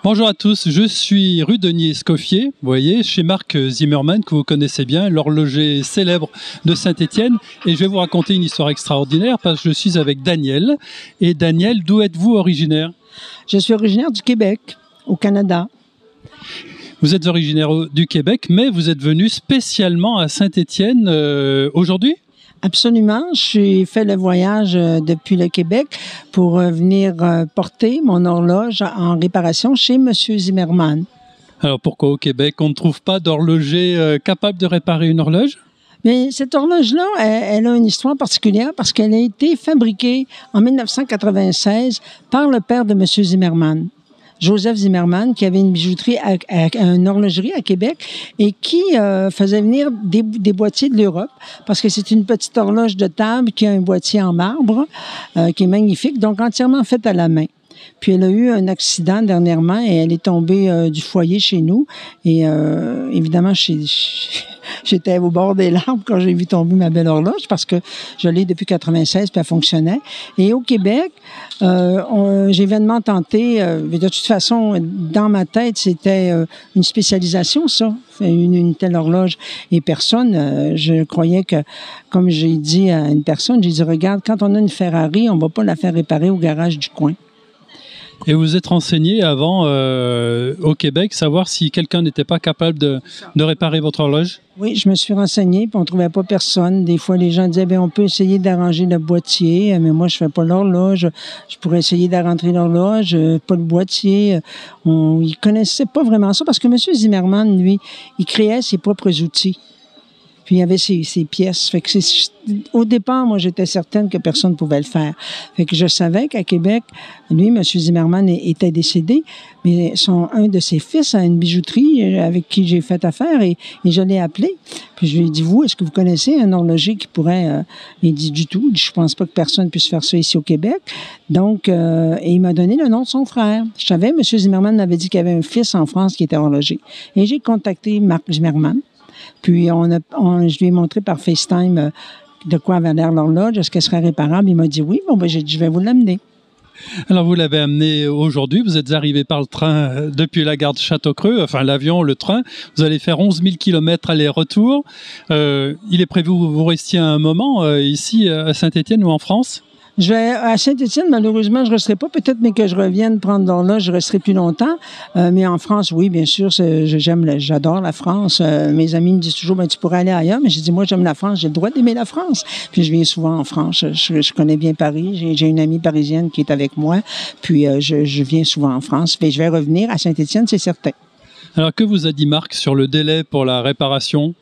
Bonjour à tous, je suis rue Denis-Escoffier, vous voyez, chez Marc Zimmermann, que vous connaissez bien, l'horloger célèbre de Saint-Étienne. Et je vais vous raconter une histoire extraordinaire parce que je suis avec Daniel. Et Daniel, d'où êtes-vous originaire? Je suis originaire du Québec, au Canada. Vous êtes originaire du Québec, mais vous êtes venu spécialement à Saint-Étienne aujourd'hui? Absolument. J'ai fait le voyage depuis le Québec pour venir porter mon horloge en réparation chez M. Zimmermann. Alors pourquoi au Québec, on ne trouve pas d'horloger capable de réparer une horloge? Mais cette horloge-là, elle a une histoire particulière parce qu'elle a été fabriquée en 1996 par le père de M. Zimmermann, Joseph Zimmermann, qui avait une bijouterie, une horlogerie à Québec et qui faisait venir des boîtiers de l'Europe parce que c'est une petite horloge de table qui a un boîtier en marbre qui est magnifique, donc entièrement faite à la main. Puis elle a eu un accident dernièrement et elle est tombée du foyer chez nous. Et évidemment, j'étais au bord des larmes quand j'ai vu tomber ma belle horloge parce que je l'ai depuis 96 puis elle fonctionnait. Et au Québec, j'ai vainement tenté, de toute façon, dans ma tête, c'était une spécialisation, ça, une telle horloge. Et personne, je croyais que, comme j'ai dit à une personne, j'ai dit, regarde, quand on a une Ferrari, on va pas la faire réparer au garage du coin. Et vous êtes renseigné avant au Québec, savoir si quelqu'un n'était pas capable de réparer votre horloge? Oui, je me suis renseigné, puis on trouvait pas personne. Des fois, les gens disaient, bien, on peut essayer d'arranger le boîtier, mais moi, je fais pas l'horloge. Je pourrais essayer d'arrentrer l'horloge, pas le boîtier. Ils connaissaient pas vraiment ça, parce que M. Zimmermann, lui, il créait ses propres outils. Puis il y avait ses pièces. Fait que au départ, moi, j'étais certaine que personne ne pouvait le faire. Fait que je savais qu'à Québec, lui, M. Zimmermann était décédé, mais un de ses fils a une bijouterie avec qui j'ai fait affaire et je l'ai appelé. Puis je lui ai dit, vous, est-ce que vous connaissez un horloger qui pourrait... il dit du tout. Je pense pas que personne puisse faire ça ici au Québec. Donc, et il m'a donné le nom de son frère. Je savais, M. Zimmermann m'avait dit qu'il y avait un fils en France qui était horloger. Et j'ai contacté Marc Zimmermann. Puis, je lui ai montré par FaceTime de quoi avait l'air l'horloge, est-ce qu'elle serait réparable? Il m'a dit oui. Bon, ben, j'ai dit, je vais vous l'amener. Alors, vous l'avez amené aujourd'hui. Vous êtes arrivé par le train depuis la gare de Châteaucreux, enfin l'avion, le train. Vous allez faire 11 000 km aller-retour. Il est prévu que vous restiez un moment ici à Saint-Étienne ou en France? Je vais à Saint-Étienne, malheureusement, je ne resterai pas. Peut-être, mais que je revienne prendre l'horloge, je resterai plus longtemps. Mais en France, oui, bien sûr, j'adore la France. Mes amis me disent toujours, ben, tu pourrais aller ailleurs. Mais j'ai dit, moi, j'aime la France. J'ai le droit d'aimer la France. Puis je viens souvent en France. Je connais bien Paris. J'ai une amie parisienne qui est avec moi. Puis je viens souvent en France. Puis je vais revenir à Saint-Étienne, c'est certain. Alors, que vous a dit Marc sur le délai pour la réparation?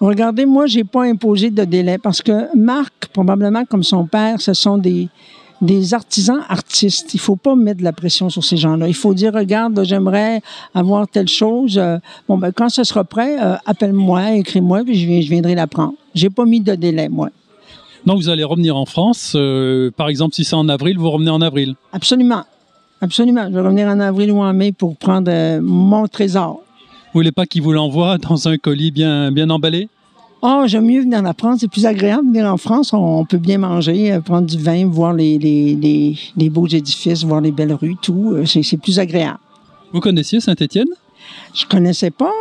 Regardez, moi, j'ai pas imposé de délai parce que Marc, probablement comme son père, ce sont des artisans artistes. Il faut pas mettre de la pression sur ces gens-là. Il faut dire, regarde, j'aimerais avoir telle chose. Bon, ben, quand ce sera prêt, appelle-moi, écris-moi, puis je viendrai la prendre. J'ai pas mis de délai, moi. Donc, vous allez revenir en France. Par exemple, si c'est en avril, vous revenez en avril? Absolument. Absolument. Je vais revenir en avril ou en mai pour prendre mon trésor. Vous voulez pas qu'il vous l'envoie dans un colis bien emballé? Oh, j'aime mieux venir en France. C'est plus agréable de venir en France. On peut bien manger, prendre du vin, voir les beaux édifices, voir les belles rues, tout. C'est plus agréable. Vous connaissiez Saint-Étienne? Je connaissais pas.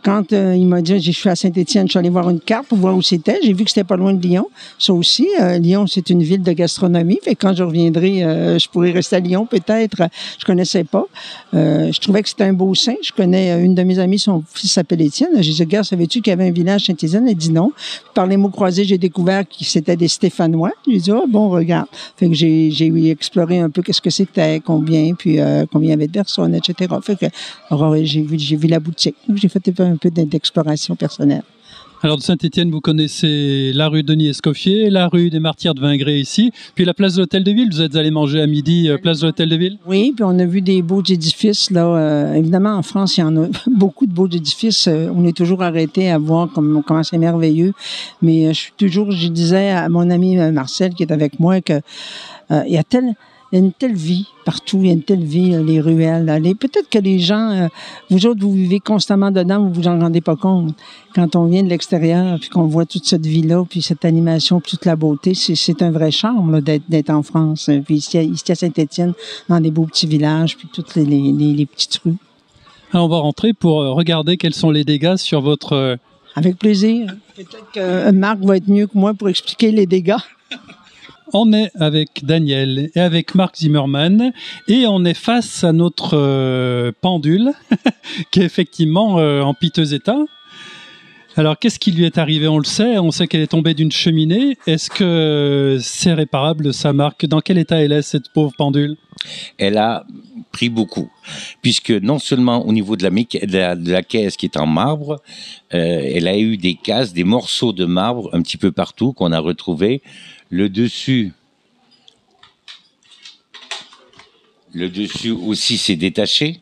Quand il m'a dit, je suis à Saint-Étienne, je suis allé voir une carte pour voir où c'était. J'ai vu que c'était pas loin de Lyon. Ça aussi, Lyon, c'est une ville de gastronomie. Fait que quand je reviendrai, je pourrais rester à Lyon peut-être. Je connaissais pas. Je trouvais que c'était un beau saint. Je connais une de mes amies, son fils s'appelle Étienne. J'ai dit, regarde, savais-tu qu'il y avait un village Saint-Étienne? Elle dit non. Par les mots croisés, j'ai découvert que c'était des Stéphanois. J'ai dit, oh, bon, regarde. Fait que j'ai exploré un peu qu'est-ce que c'était, combien, puis combien il y avait de personnes, etc. Fait que j'ai vu la boutique. J'ai fait un peu d'exploration personnelle. Alors de Saint-Étienne, vous connaissez la rue Denis-Escoffier, la rue des Martyrs de Vingré ici, puis la place de l'Hôtel de Ville. Vous êtes allé manger à midi, place de l'Hôtel de Ville? Oui, puis on a vu des beaux édifices. Là, évidemment, en France, il y en a beaucoup de beaux édifices. On est toujours arrêté à voir comment c'est merveilleux. Mais je disais à mon ami Marcel, qui est avec moi, que il il y a une telle vie partout, il y a une telle vie, les ruelles. Peut-être que les gens, vous autres, vous vivez constamment dedans, vous vous en rendez pas compte. Quand on vient de l'extérieur, puis qu'on voit toute cette vie-là, puis cette animation, puis toute la beauté, c'est un vrai charme là, d'être en France. Puis ici à Saint-Étienne, dans des beaux petits villages, puis toutes les petites rues. Alors on va rentrer pour regarder quels sont les dégâts sur votre... Avec plaisir. Peut-être que Marc va être mieux que moi pour expliquer les dégâts. On est avec Daniel et avec Marc Zimmermann et on est face à notre pendule qui est effectivement en piteux état. Alors, qu'est-ce qui lui est arrivé? On le sait, on sait qu'elle est tombée d'une cheminée. Est-ce que c'est réparable, ça, Marc? Dans quel état elle est, cette pauvre pendule? Elle a pris beaucoup, puisque non seulement au niveau de la caisse qui est en marbre, elle a eu des cases, des morceaux de marbre un petit peu partout qu'on a retrouvés. Le dessus aussi s'est détaché.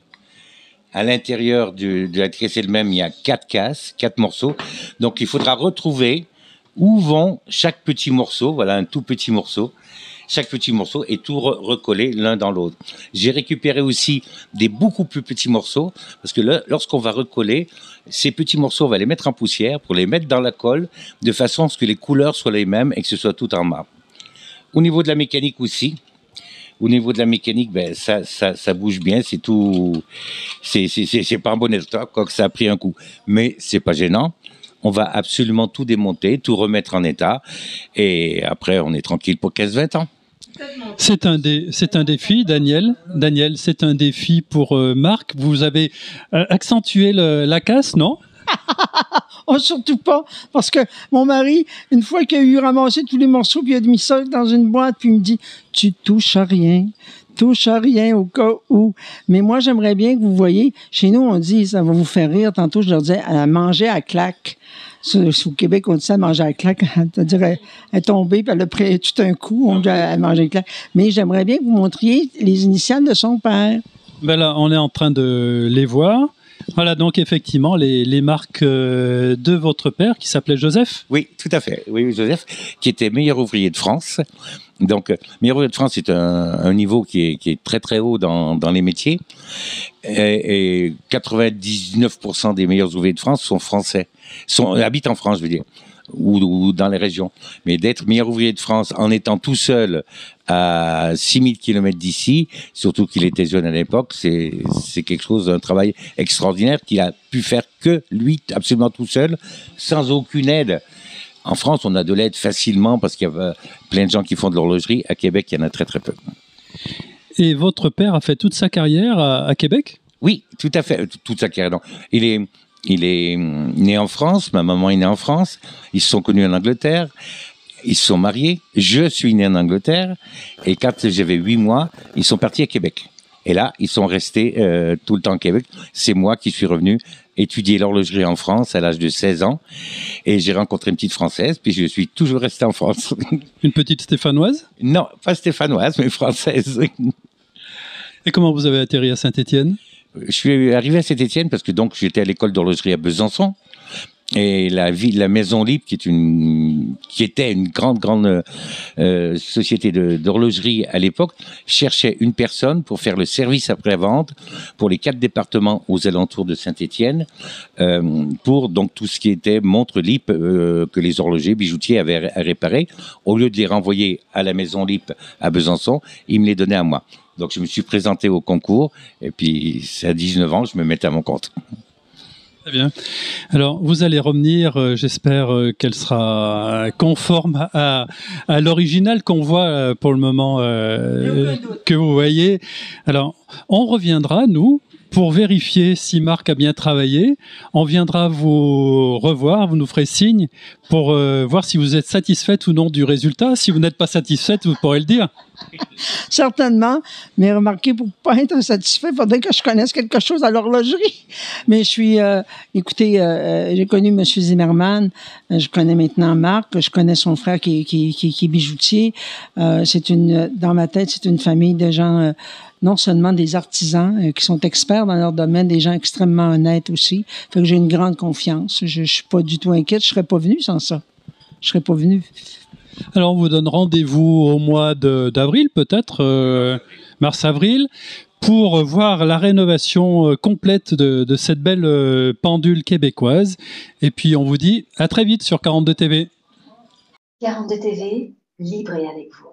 À l'intérieur de la caisse elle-même, il y a 4 cases, 4 morceaux. Donc, il faudra retrouver où vont chaque petit morceau. Voilà, un tout petit morceau. Chaque petit morceau est tout recollé l'un dans l'autre. J'ai récupéré aussi des beaucoup plus petits morceaux parce que lorsqu'on va recoller, ces petits morceaux, on va les mettre en poussière pour les mettre dans la colle de façon à ce que les couleurs soient les mêmes et que ce soit tout en marbre. Au niveau de la mécanique aussi, ben ça bouge bien, c'est tout, c'est pas en bon état, quoi que ça a pris un coup, mais c'est pas gênant. On va absolument tout démonter, tout remettre en état, et après on est tranquille pour 15-20 ans. C'est un défi, Daniel. Daniel, c'est un défi pour Marc. Vous avez accentué la casse, non? Oh, surtout pas, parce que mon mari, une fois qu'il a eu ramassé tous les morceaux, puis il a mis ça dans une boîte, puis il me dit, tu touches à rien au cas où. Mais moi, j'aimerais bien que vous voyez, chez nous, on dit, ça va vous faire rire, tantôt je leur disais, elle mangeait à claque. Au Québec, on dit ça, manger à claque. C'est-à-dire, elle est tombée, puis elle a pris tout un coup, on dit, elle mangeait à claque. Mais j'aimerais bien que vous montriez les initiales de son père. Ben là, on est en train de les voir. Voilà, donc effectivement, les marques de votre père, qui s'appelait Joseph. Oui, tout à fait. Oui, Joseph, qui était meilleur ouvrier de France. Donc, meilleur ouvrier de France, c'est un niveau qui est très très haut dans les métiers. Et 99% des meilleurs ouvriers de France sont français, habitent en France, je veux dire, ou dans les régions. Mais d'être meilleur ouvrier de France en étant tout seul à 6000 km d'ici, surtout qu'il était jeune à l'époque, c'est quelque chose, un travail extraordinaire qu'il a pu faire que lui, absolument tout seul, sans aucune aide. En France, on a de l'aide facilement parce qu'il y a plein de gens qui font de l'horlogerie. À Québec, il y en a très très peu. Et votre père a fait toute sa carrière à Québec? Oui, tout à fait, toute sa carrière. Donc, il est né en France, ma maman est née en France, ils se sont connus en Angleterre, ils se sont mariés, je suis né en Angleterre, et quand j'avais 8 mois, ils sont partis à Québec. Et là, ils sont restés tout le temps à Québec. C'est moi qui suis revenu étudier l'horlogerie en France à l'âge de 16 ans, et j'ai rencontré une petite Française, puis je suis toujours resté en France. Une petite stéphanoise? Non, pas stéphanoise, mais française. Et comment vous avez atterri à Saint-Étienne? Je suis arrivé à Saint-Étienne parce que donc j'étais à l'école d'horlogerie à Besançon, et la Maison Libre, qui était une grande société d'horlogerie à l'époque, cherchait une personne pour faire le service après-vente pour les 4 départements aux alentours de Saint-Étienne, pour donc tout ce qui était montre Lippe que les horlogers, bijoutiers avaient à réparer. Au lieu de les renvoyer à la Maison Lippe à Besançon, ils me les donnaient à moi. Donc je me suis présenté au concours, et puis à 19 ans, je me mettais à mon compte. Très bien. Alors, vous allez revenir, j'espère qu'elle sera conforme à l'original qu'on voit pour le moment, que vous voyez. Alors, on reviendra, nous, pour vérifier si Marc a bien travaillé. On viendra vous revoir, vous nous ferez signe pour voir si vous êtes satisfaite ou non du résultat. Si vous n'êtes pas satisfaite, vous pourrez le dire. Certainement, mais remarquez, pour pas être satisfait, il faudrait que je connaisse quelque chose à l'horlogerie. Mais je suis, écoutez, j'ai connu M. Zimmermann, je connais maintenant Marc, je connais son frère qui est bijoutier. Dans ma tête, c'est une famille de gens, non seulement des artisans qui sont experts dans leur domaine, des gens extrêmement honnêtes aussi. Fait que j'ai une grande confiance. Je suis pas du tout inquiète. Je serais pas venue sans ça. Je serais pas venue. Alors, on vous donne rendez-vous au mois d'avril, peut-être, mars-avril, pour voir la rénovation complète de cette belle pendule québécoise. Et puis, on vous dit à très vite sur 42 TV. 42 TV, libre et avec vous.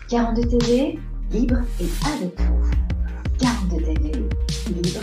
42 TV, libre et avec vous. 42 TV, libre